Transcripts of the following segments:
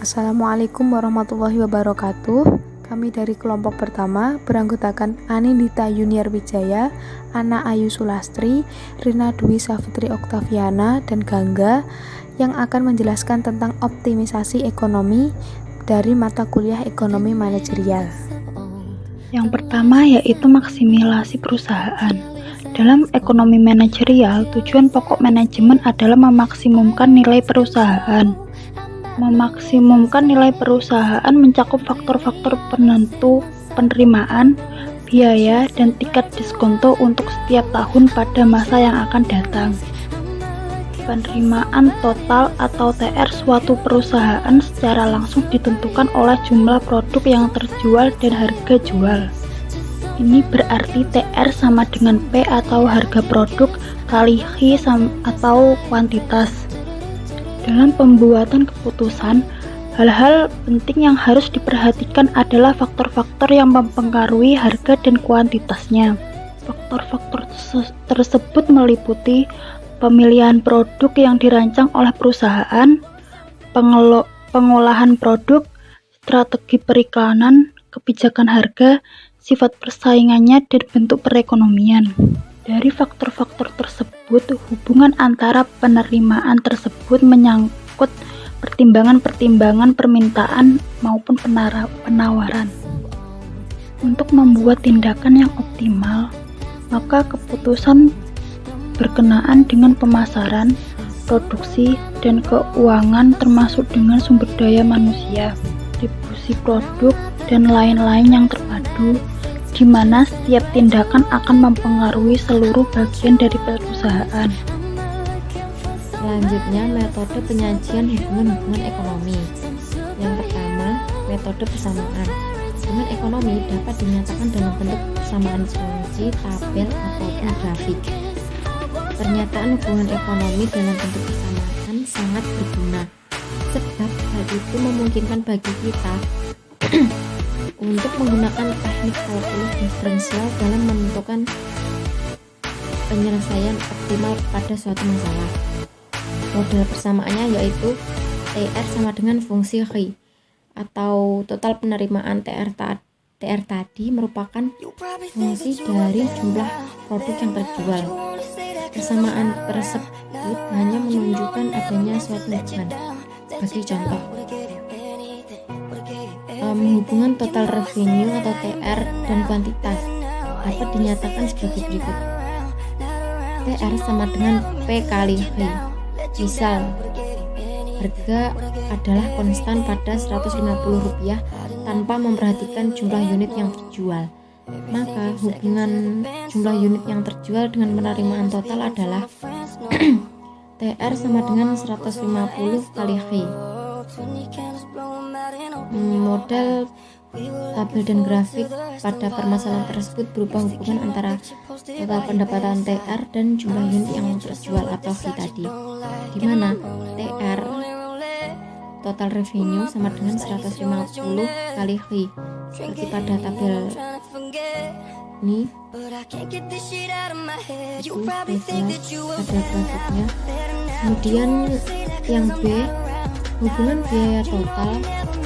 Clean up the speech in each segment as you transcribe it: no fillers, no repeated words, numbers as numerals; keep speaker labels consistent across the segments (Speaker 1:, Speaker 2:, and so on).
Speaker 1: Assalamualaikum warahmatullahi wabarakatuh. Kami dari kelompok pertama beranggotakan Anindita Yuniar Wijaya, Ana Ayu Sulastri, Rina Dwi Savitri Oktaviana, dan Gangga yang akan menjelaskan tentang optimisasi ekonomi dari mata kuliah ekonomi manajerial.
Speaker 2: Yang pertama yaitu maksimilasi perusahaan. Dalam ekonomi manajerial, tujuan pokok manajemen adalah memaksimumkan nilai perusahaan. Memaksimumkan nilai perusahaan mencakup faktor-faktor penentu penerimaan, biaya, dan tingkat diskonto untuk setiap tahun pada masa yang akan datang. Penerimaan total atau TR suatu perusahaan secara langsung ditentukan oleh jumlah produk yang terjual dan harga jual. Ini berarti TR sama dengan P atau harga produk kali H atau kuantitas. Dalam pembuatan keputusan, hal-hal penting yang harus diperhatikan adalah faktor-faktor yang mempengaruhi harga dan kuantitasnya. Faktor-faktor tersebut meliputi pemilihan produk yang dirancang oleh perusahaan, pengolahan produk, strategi periklanan, kebijakan harga, sifat persaingannya, dan bentuk perekonomian. Dari faktor-faktor tersebut, hubungan antara penerimaan tersebut menyangkut pertimbangan-pertimbangan permintaan maupun penawaran. Untuk membuat tindakan yang optimal, maka keputusan berkenaan dengan pemasaran, produksi, dan keuangan termasuk dengan sumber daya manusia, distribusi produk, dan lain-lain yang terpadu, di mana setiap tindakan akan mempengaruhi seluruh bagian dari perusahaan.
Speaker 3: Selanjutnya, metode penyajian hubungan-hubungan ekonomi. Yang pertama, metode persamaan. Hubungan ekonomi dapat dinyatakan dalam bentuk persamaan fungsi, tabel, ataupun grafik. Pernyataan hubungan ekonomi dalam bentuk persamaan sangat berguna, sebab hal itu memungkinkan bagi kita untuk menggunakan teknik kalkulus diferensial dalam menentukan penyelesaian optimal pada suatu masalah. Model persamaannya yaitu TR sama dengan fungsi H, atau total penerimaan TR tadi merupakan fungsi dari jumlah produk yang terjual. Persamaan tersebut hanya menunjukkan adanya suatu hubungan. Sebagai contoh, hubungan total revenue atau TR dan kuantitas dapat dinyatakan sebagai berikut. TR sama dengan P kali H. Misal, harga adalah konstan pada Rp150 tanpa memperhatikan jumlah unit yang terjual. Maka hubungan jumlah unit yang terjual dengan penerimaan total adalah TR sama dengan 150 kali H. Model tabel dan grafik pada permasalahan tersebut berupa hubungan antara total pendapatan TR dan jumlah unit yang terjual atau H tadi, di mana TR total revenue sama dengan 150 kali H seperti pada tabel ini. Itu pada grafiknya. Kemudian yang B, hubungan biaya total,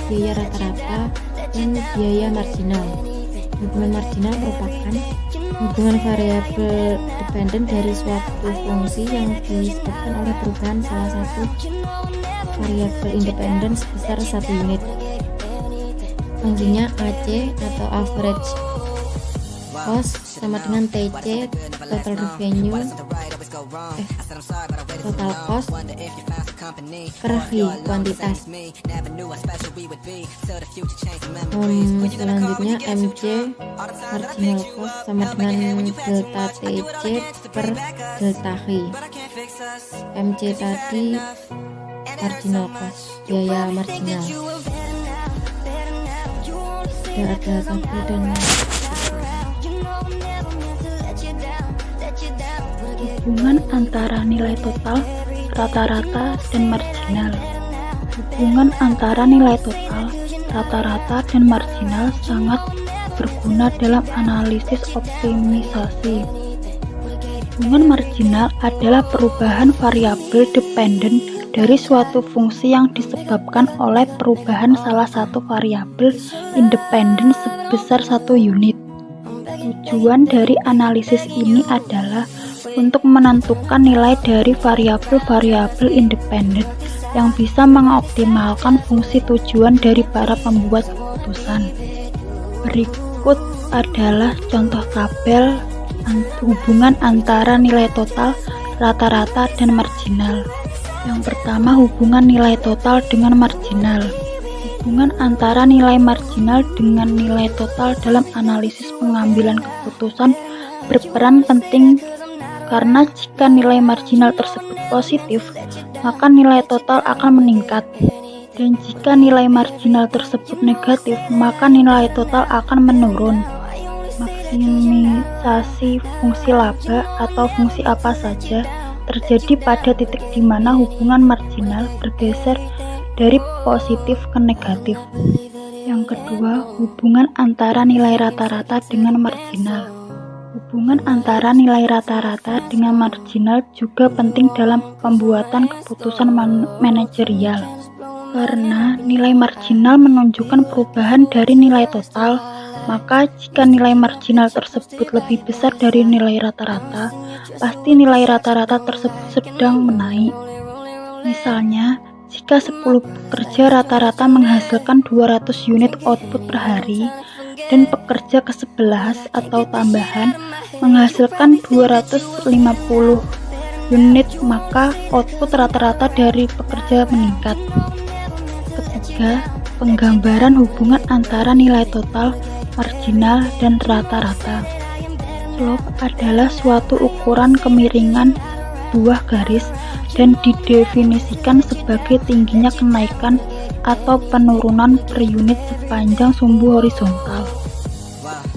Speaker 3: biaya rata-rata, dan biaya marginal. Hubungan marginal merupakan hubungan variabel dependen dari suatu fungsi yang disebabkan oleh perubahan salah satu variabel independen sebesar 1 unit. Fungsinya AC atau average cost sama dengan TC, total revenue, total cost, kerhi, kuantitas. Selanjutnya MC, marginal cost, sama dengan delta TC per delta H. MC tadi marginal cost, biaya marginal. Sudah ada tabel dan
Speaker 2: hubungan antara nilai total, rata-rata, dan marginal. Hubungan antara nilai total, rata-rata, dan marginal sangat berguna dalam analisis optimisasi. Hubungan marginal adalah perubahan variabel dependen dari suatu fungsi yang disebabkan oleh perubahan salah satu variabel independen sebesar 1 unit. Tujuan dari analisis ini adalah untuk menentukan nilai dari variabel-variabel independen yang bisa mengoptimalkan fungsi tujuan dari para pembuat keputusan. Berikut adalah contoh tabel hubungan antara nilai total, rata-rata, dan marginal. Yang pertama, hubungan nilai total dengan marginal. Hubungan antara nilai marginal dengan nilai total dalam analisis pengambilan keputusan berperan penting karena jika nilai marginal tersebut positif, maka nilai total akan meningkat. Dan jika nilai marginal tersebut negatif, maka nilai total akan menurun. Maksimisasi fungsi laba atau fungsi apa saja terjadi pada titik di mana hubungan marginal bergeser dari positif ke negatif. Yang kedua, hubungan antara nilai rata-rata dengan marginal. Hubungan antara nilai rata-rata dengan marginal juga penting dalam pembuatan keputusan manajerial. Karena nilai marginal menunjukkan perubahan dari nilai total, maka jika nilai marginal tersebut lebih besar dari nilai rata-rata, pasti nilai rata-rata tersebut sedang menaik. Misalnya, jika 10 pekerja rata-rata menghasilkan 200 unit output per hari, dan pekerja ke-11 atau tambahan menghasilkan 250 unit, maka output rata-rata dari pekerja meningkat. Ketiga, penggambaran hubungan antara nilai total, marginal, dan rata-rata. Slope adalah suatu ukuran kemiringan buah garis dan didefinisikan sebagai tingginya kenaikan atau penurunan per unit sepanjang sumbu horizontal.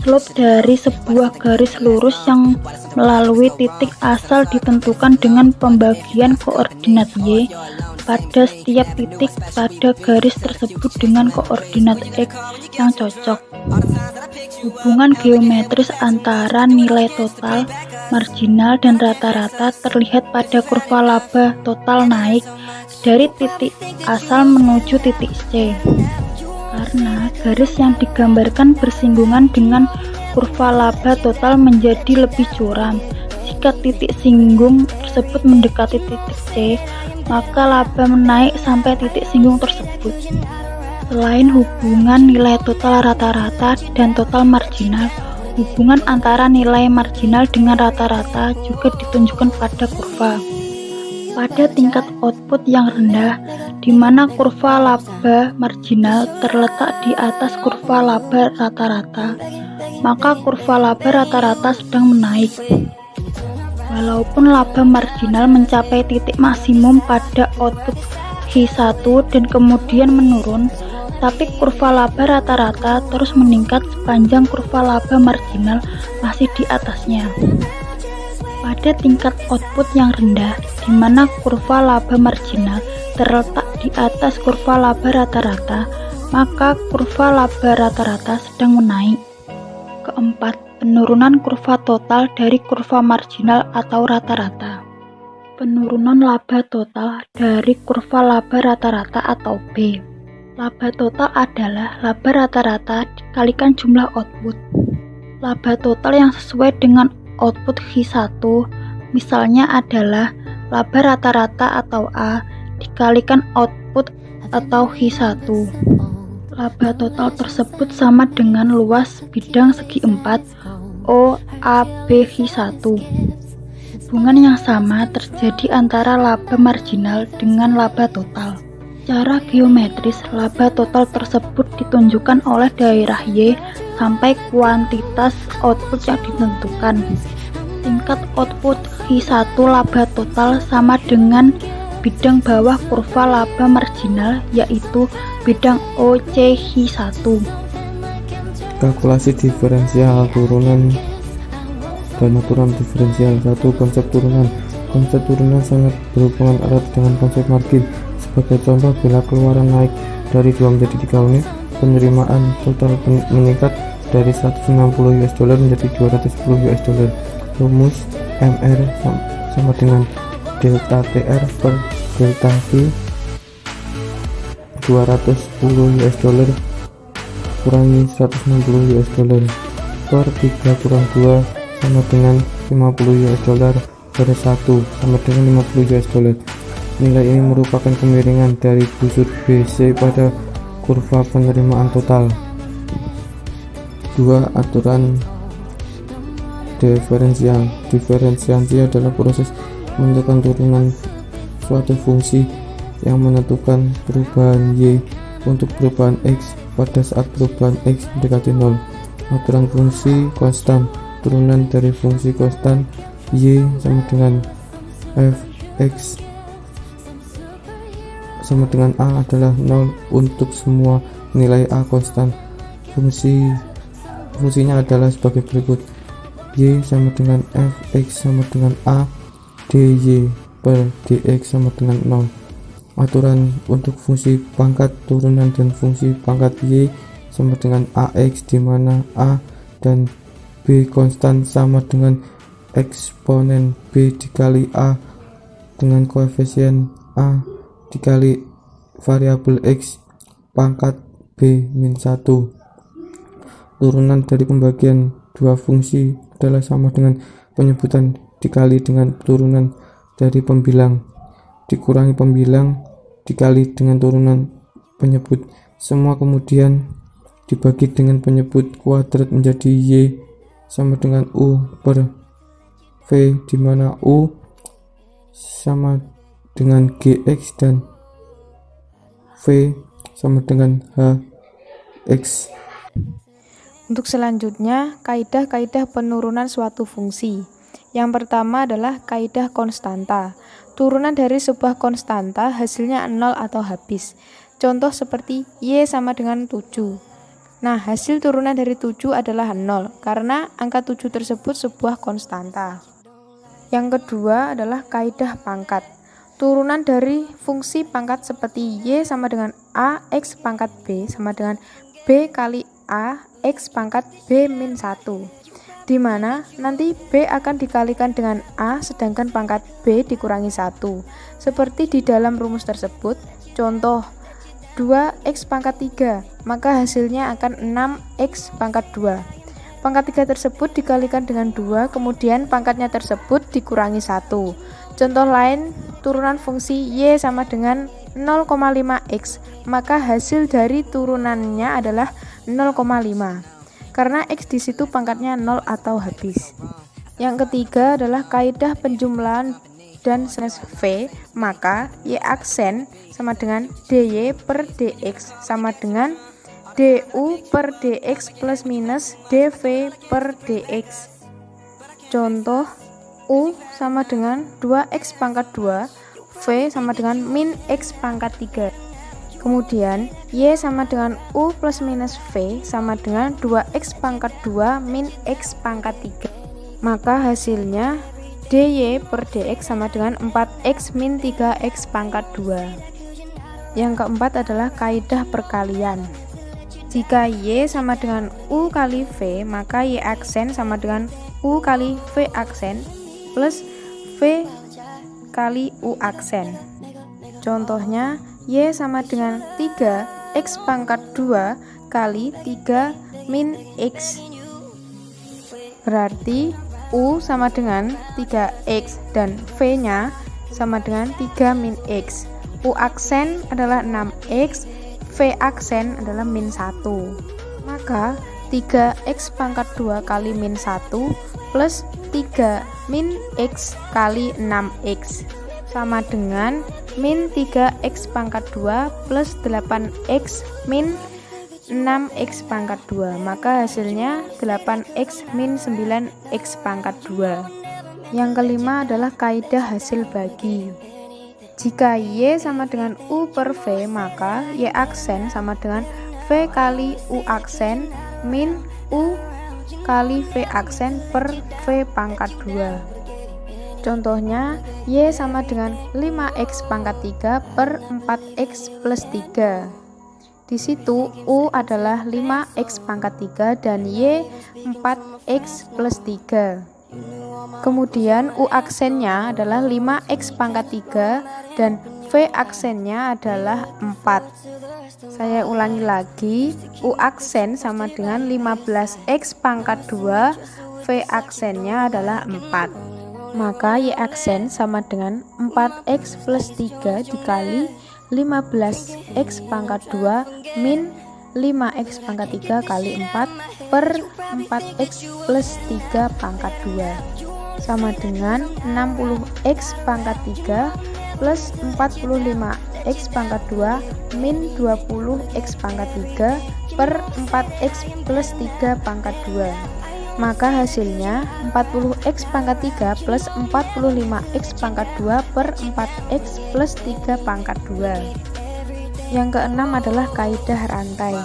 Speaker 2: Slope dari sebuah garis lurus yang melalui titik asal ditentukan dengan pembagian koordinat Y pada setiap titik pada garis tersebut dengan koordinat X yang cocok. Hubungan geometris antara nilai total, marginal, dan rata-rata terlihat pada kurva laba total naik dari titik asal menuju titik C. Karena garis yang digambarkan bersinggungan dengan kurva laba total menjadi lebih curam. Jika titik singgung tersebut mendekati titik C, maka laba menaik sampai titik singgung tersebut. Selain hubungan nilai total rata-rata dan total marginal, hubungan antara nilai marginal dengan rata-rata juga ditunjukkan pada kurva. Pada tingkat output yang rendah, di mana kurva laba marginal terletak di atas kurva laba rata-rata, maka kurva laba rata-rata sedang menaik. Walaupun laba marginal mencapai titik maksimum pada output H1 dan kemudian menurun, tapi kurva laba rata-rata terus meningkat sepanjang kurva laba marginal masih di atasnya. Pada tingkat output yang rendah, di mana kurva laba marginal terletak di atas kurva laba rata-rata, maka kurva laba rata-rata sedang menaik. Keempat, penurunan kurva total dari kurva marginal atau rata-rata. Penurunan laba total dari kurva laba rata-rata atau B. Laba total adalah laba rata-rata dikalikan jumlah output. Laba total yang sesuai dengan output H1 misalnya adalah laba rata-rata atau A dikalikan output atau H1. Laba total tersebut sama dengan luas bidang segi 4 OAB-H1. Hubungan yang sama terjadi antara laba marginal dengan laba total. Secara geometris, laba total tersebut ditunjukkan oleh daerah Y sampai kuantitas output yang ditentukan. Tingkat output H1 laba total sama dengan bidang bawah kurva laba marginal, yaitu bidang OC-H1.
Speaker 4: Kalkulasi diferensial turunan dan aturan diferensial. 1. Konsep turunan. Konsep turunan sangat berhubungan erat dengan konsep margin. Sebagai contoh, bila keluaran naik dari 2 menjadi 3 unit, penerimaan total meningkat dari 160 US dollar menjadi 210 US dollar. Rumus MR sama dengan delta TR per delta V 210 US dollar kurangi 160 US dollar per 3 kurang 2 sama dengan 50 US dollar per 1 sama dengan 50 US dollar. Nilai ini merupakan kemiringan dari busur BC pada kurva penerimaan total. 2. Aturan diferensial. Diferensiasi adalah proses menentukan turunan suatu fungsi yang menentukan perubahan y untuk perubahan x pada saat perubahan x mendekati 0. Aturan fungsi konstan. Turunan dari fungsi konstan y sama dengan f(x) sama dengan a adalah 0 untuk semua nilai a konstan. Fungsinya adalah sebagai berikut: y sama dengan f(x) sama dengan a dy per dx sama dengan 0. Aturan untuk fungsi pangkat turunan dan fungsi pangkat y sama dengan ax, di mana a dan b konstan sama dengan eksponen b dikali a dengan koefisien a dikali variabel x pangkat b-1. Turunan dari pembagian dua fungsi adalah sama dengan penyebutan dikali dengan turunan dari pembilang dikurangi pembilang dikali dengan turunan penyebut. Semua kemudian dibagi dengan penyebut kuadrat menjadi y sama dengan u per v, di mana u sama dengan gx dan v sama dengan hx.
Speaker 1: Untuk selanjutnya, kaidah-kaidah penurunan suatu fungsi. Yang pertama adalah kaidah konstanta. Turunan dari sebuah konstanta hasilnya 0 atau habis. Contoh seperti y sama dengan 7. Nah, hasil turunan dari 7 adalah 0 karena angka 7 tersebut sebuah konstanta. Yang kedua adalah kaidah pangkat. Turunan dari fungsi pangkat seperti y sama dengan a x pangkat b sama dengan b kali a x pangkat b-1, di mana nanti b akan dikalikan dengan a sedangkan pangkat b dikurangi 1. Seperti di dalam rumus tersebut, contoh 2x pangkat 3, maka hasilnya akan 6x pangkat 2. Pangkat 3 tersebut dikalikan dengan 2, kemudian pangkatnya tersebut dikurangi 1. Contoh lain, turunan fungsi y sama dengan 0,5x, maka hasil dari turunannya adalah 0,5. Karena x di situ pangkatnya 0 atau habis. Yang ketiga adalah kaidah penjumlahan dan sinus v, maka y aksen sama dengan dy per dx sama dengan du per dx plus minus dv per dx. Contoh, u sama dengan 2x pangkat 2, v sama dengan min x pangkat 3. Kemudian, y sama dengan u plus minus v sama dengan 2x pangkat 2 min x pangkat 3. Maka hasilnya dy per dx sama dengan 4x min 3x pangkat 2. Yang keempat adalah kaidah perkalian. Jika y sama dengan u kali v, maka y aksen sama dengan u kali v aksen plus v kali u aksen. Contohnya, y sama dengan 3x pangkat 2 kali 3 min x. Berarti u sama dengan 3x dan v-nya sama dengan 3 min x. U aksen adalah 6x, v aksen adalah min 1. Maka 3x pangkat 2 kali min 1 plus 3 min x kali 6x sama dengan min 3x pangkat 2 plus 8x min 6x pangkat 2. Maka hasilnya 8x min 9x pangkat 2. Yang kelima adalah kaidah hasil bagi. Jika y sama dengan u per v, maka y aksen sama dengan v kali u aksen min u kali v aksen per v pangkat 2. Contohnya, y sama dengan 5x pangkat 3 per 4x plus 3. Di situ u adalah 5x pangkat 3 dan y 4x plus 3. Kemudian U aksennya adalah 5x pangkat 3 dan V aksennya adalah 4. Saya ulangi lagi, U aksen sama dengan 15x pangkat 2, V aksennya adalah 4. Maka Y aksen sama dengan 4x plus 3 dikali 15x pangkat 2 min 5x pangkat 3 kali 4 per 4x plus 3 pangkat 2 sama dengan 60x pangkat 3 plus 45x pangkat 2 min 20x pangkat 3 per 4x plus 3 pangkat 2. Maka hasilnya 40x pangkat 3 plus 45x pangkat 2 per 4x plus 3 pangkat 2. Yang keenam adalah kaidah rantai.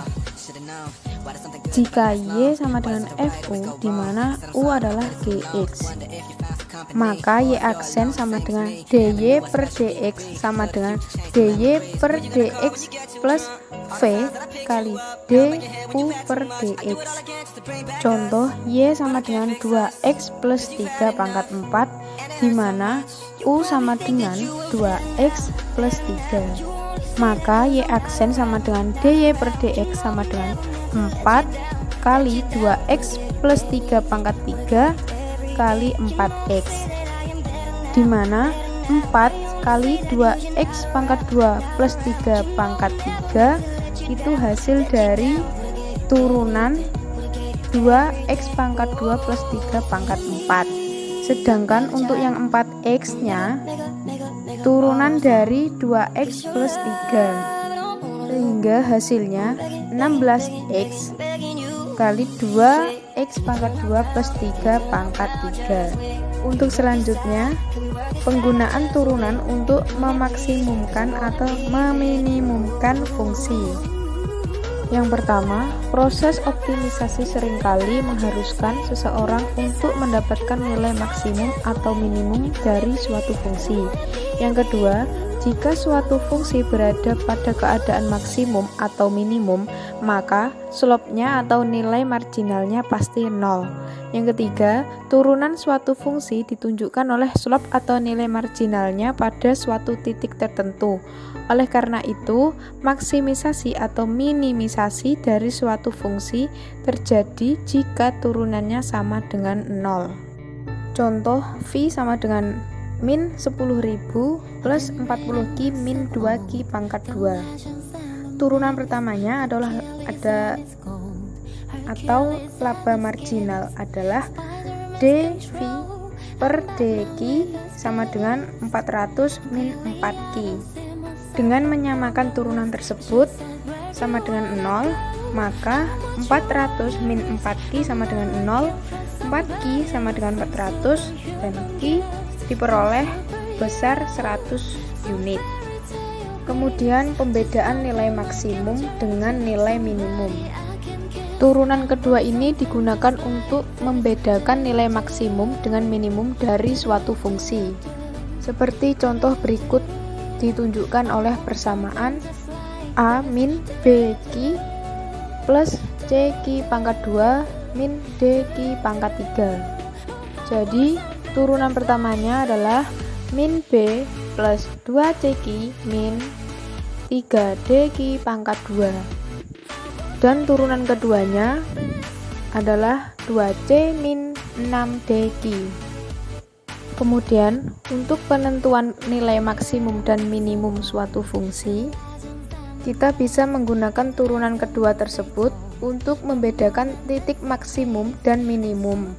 Speaker 1: Jika Y sama dengan FU, di mana U adalah GX, maka Y aksen sama dengan DY per DX sama dengan DY per DX plus V kali DU per DX. Contoh, Y sama dengan 2X plus 3 pangkat 4, di mana U sama dengan 2X plus 3. Maka Y aksen sama dengan DY per DX sama dengan 4 kali 2X plus 3 pangkat 3 kali 4X, di mana 4 kali 2X pangkat 2 plus 3 pangkat 3 itu hasil dari turunan 2X pangkat 2 plus 3 pangkat 4. Sedangkan untuk yang 4X nya turunan dari 2X plus 3, sehingga hasilnya 16X kali 2X pangkat 2 plus 3 pangkat 3. Untuk selanjutnya, penggunaan turunan untuk memaksimumkan atau meminimumkan fungsi. Yang pertama, proses optimisasi seringkali mengharuskan seseorang untuk mendapatkan nilai maksimum atau minimum dari suatu fungsi. Yang kedua, jika suatu fungsi berada pada keadaan maksimum atau minimum, maka slope-nya atau nilai marginalnya pasti 0. Yang ketiga, turunan suatu fungsi ditunjukkan oleh slope atau nilai marginalnya pada suatu titik tertentu. Oleh karena itu, maksimisasi atau minimisasi dari suatu fungsi terjadi jika turunannya sama dengan 0. Contoh, V sama dengan min 10.000 plus 40Q min 2Q pangkat 2. Turunan pertamanya adalah atau laba marginal adalah dV per dQ sama dengan 400 min 4Q. Dengan menyamakan turunan tersebut sama dengan 0, maka 400 min 4Q sama dengan 0, 4Q sama dengan 400, dan Q diperoleh besar 100 unit. Kemudian pembedaan nilai maksimum dengan nilai minimum. Turunan kedua ini digunakan untuk membedakan nilai maksimum dengan minimum dari suatu fungsi. Seperti contoh berikut ditunjukkan oleh persamaan A min BQ plus CQ pangkat 2 min DQ pangkat 3. Jadi turunan pertamanya adalah min B plus 2CQ min 3DQ pangkat 2. Dan turunan keduanya adalah 2C min 6DQ. Kemudian, untuk penentuan nilai maksimum dan minimum suatu fungsi, kita bisa menggunakan turunan kedua tersebut untuk membedakan titik maksimum dan minimum.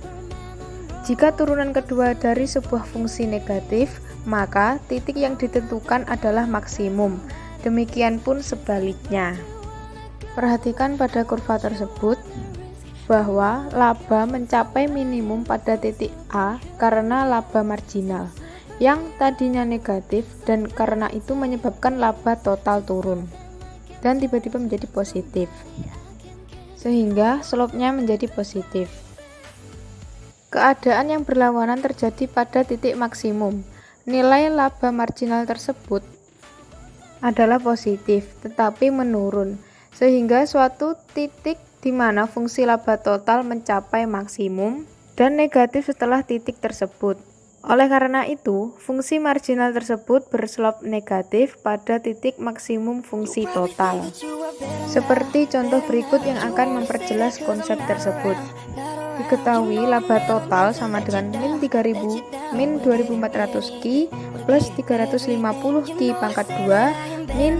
Speaker 1: Jika turunan kedua dari sebuah fungsi negatif, maka titik yang ditentukan adalah maksimum. Demikian pun sebaliknya. Perhatikan pada kurva tersebut bahwa laba mencapai minimum pada titik A karena laba marginal yang tadinya negatif, dan karena itu menyebabkan laba total turun dan tiba-tiba menjadi positif, sehingga slope-nya menjadi positif. Keadaan yang berlawanan terjadi pada titik maksimum. Nilai laba marginal tersebut adalah positif tetapi menurun, sehingga suatu titik di mana fungsi laba total mencapai maksimum, dan negatif setelah titik tersebut. Oleh karena itu, fungsi marginal tersebut berslop negatif pada titik maksimum fungsi total. Seperti contoh berikut yang akan memperjelas konsep tersebut. Diketahui laba total sama dengan min 3000 min 2400 Ki plus 350 Ki pangkat 2 min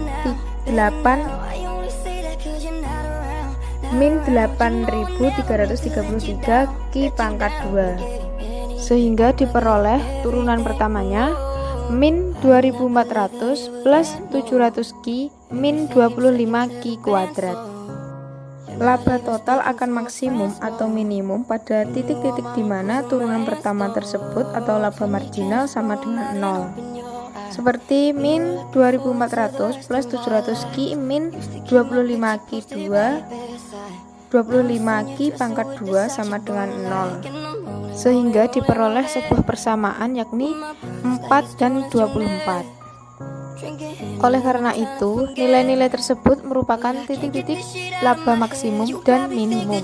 Speaker 1: 8333 Ki pangkat 2, sehingga diperoleh turunan pertamanya min 2400 plus 700 Ki min 25 Ki kuadrat. Laba total akan maksimum atau minimum pada titik-titik di mana turunan pertama tersebut atau laba marginal sama dengan 0. Seperti min 2400 plus 700 Ki min 25 Ki 25 Ki pangkat 2 sama dengan 0, sehingga diperoleh sebuah persamaan yakni 4 dan 24. Oleh karena itu, nilai-nilai tersebut merupakan titik-titik laba maksimum dan minimum.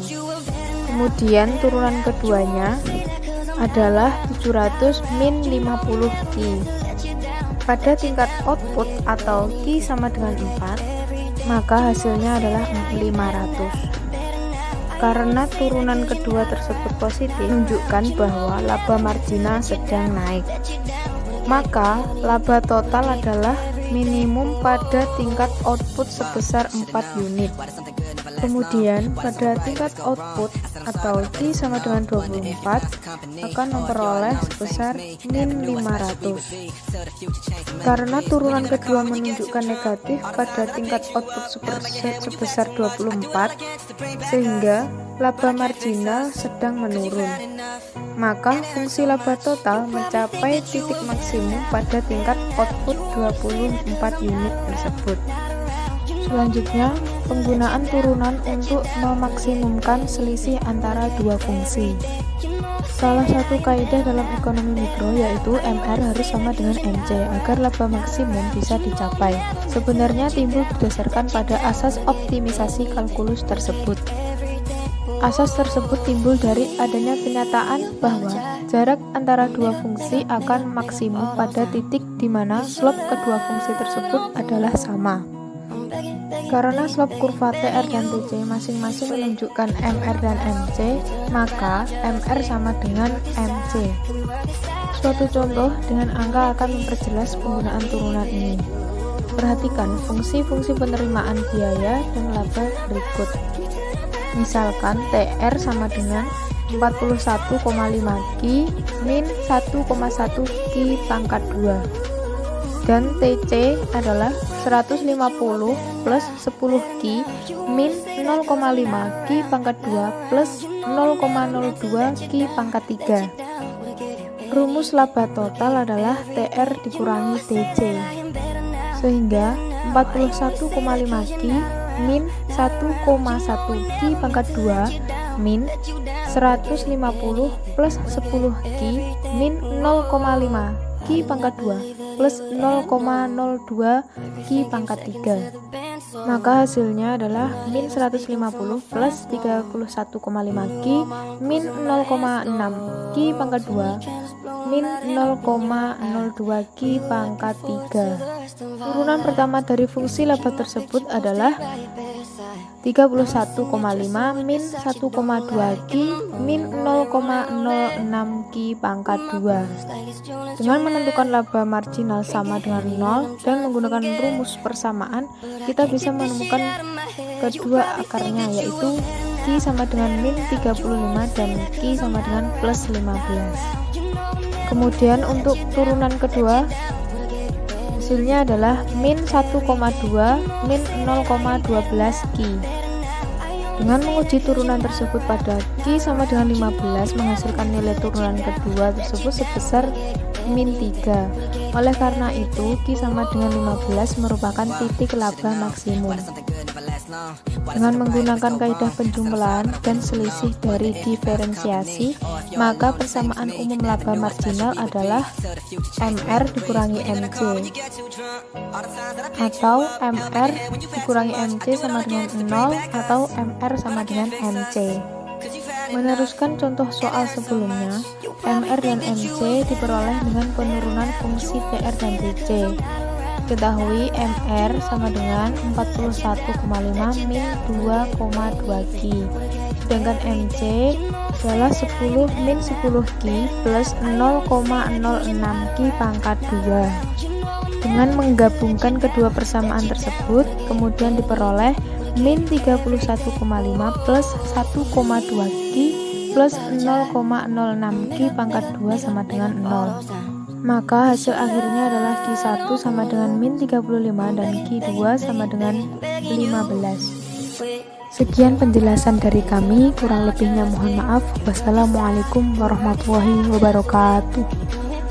Speaker 1: Kemudian turunan keduanya adalah 700 min 50 Ki. Pada tingkat output atau Ki sama dengan 4, maka hasilnya adalah 500. Karena turunan kedua tersebut positif, menunjukkan bahwa laba marginal sedang naik. Maka laba total adalah minimum pada tingkat output sebesar 4 unit. Kemudian pada tingkat output atau Ki sama dengan 24 akan memperoleh sebesar min 500. Karena turunan kedua menunjukkan negatif pada tingkat output sebesar 24, sehingga laba marginal sedang menurun. Maka fungsi laba total mencapai titik maksimum pada tingkat output 24 unit tersebut. Selanjutnya, penggunaan turunan untuk memaksimumkan selisih antara dua fungsi. Salah satu kaidah dalam ekonomi mikro yaitu MR harus sama dengan MC agar laba maksimum bisa dicapai. Sebenarnya timbul berdasarkan pada asas optimisasi kalkulus tersebut. Asas tersebut timbul dari adanya kenyataan bahwa jarak antara dua fungsi akan maksimum pada titik di mana slop kedua fungsi tersebut adalah sama. Karena slop kurva TR dan TC masing-masing menunjukkan MR dan MC, maka MR sama dengan MC. Suatu contoh dengan angka akan memperjelas penggunaan turunan ini. Perhatikan fungsi-fungsi penerimaan biaya dan laba berikut. Misalkan TR sama dengan 41,5 Ki min 1,1 Ki pangkat 2, dan TC adalah 150 plus 10 Ki min 0,5 Ki pangkat 2 plus 0,02 Ki pangkat 3. Rumus laba total adalah TR dikurangi TC, sehingga 41,5 Ki min 1,1 Ki pangkat 2 min 150 plus 10 Ki min 0,5 Ki pangkat 2 plus 0,02 Ki pangkat 3. Maka hasilnya adalah min 150 plus 31,5 Ki min 0,6 Ki pangkat 2 min 0,02 Ki pangkat 3. Turunan pertama dari fungsi laba tersebut adalah 31,5 min 1,2 Ki min 0,06 Ki pangkat 2. Dengan menentukan laba marginal sama dengan 0 dan menggunakan rumus persamaan, kita bisa menemukan kedua akarnya, yaitu Ki sama dengan min 35 dan Ki sama dengan plus 15. Kemudian untuk turunan kedua, hasilnya adalah min 1,2 min 0,12 Ki. Dengan menguji turunan tersebut pada Ki sama dengan 15 menghasilkan nilai turunan kedua tersebut sebesar min 3. Oleh karena itu, Ki sama dengan 15 merupakan titik laba maksimum. Dengan menggunakan kaidah penjumlahan dan selisih dari diferensiasi, maka persamaan umum laba marginal adalah MR dikurangi MC, atau MR dikurangi MC sama dengan 0, atau MR sama dengan MC. Meneruskan contoh soal sebelumnya, MR dan MC diperoleh dengan penurunan fungsi TR dan TC. Ketahui MR sama dengan 41,5 min 2,2 Ki, sedangkan MC adalah 10 min 10 Ki plus 0,06 Ki pangkat 2. Dengan menggabungkan kedua persamaan tersebut, kemudian diperoleh min 31,5 plus 1,2 Ki plus 0,06 Ki pangkat 2 sama dengan 0. Maka hasil akhirnya adalah Ki1 sama dengan min 35 dan Ki2 sama dengan 15. Sekian penjelasan dari kami, kurang lebihnya mohon maaf. Wassalamualaikum warahmatullahi wabarakatuh.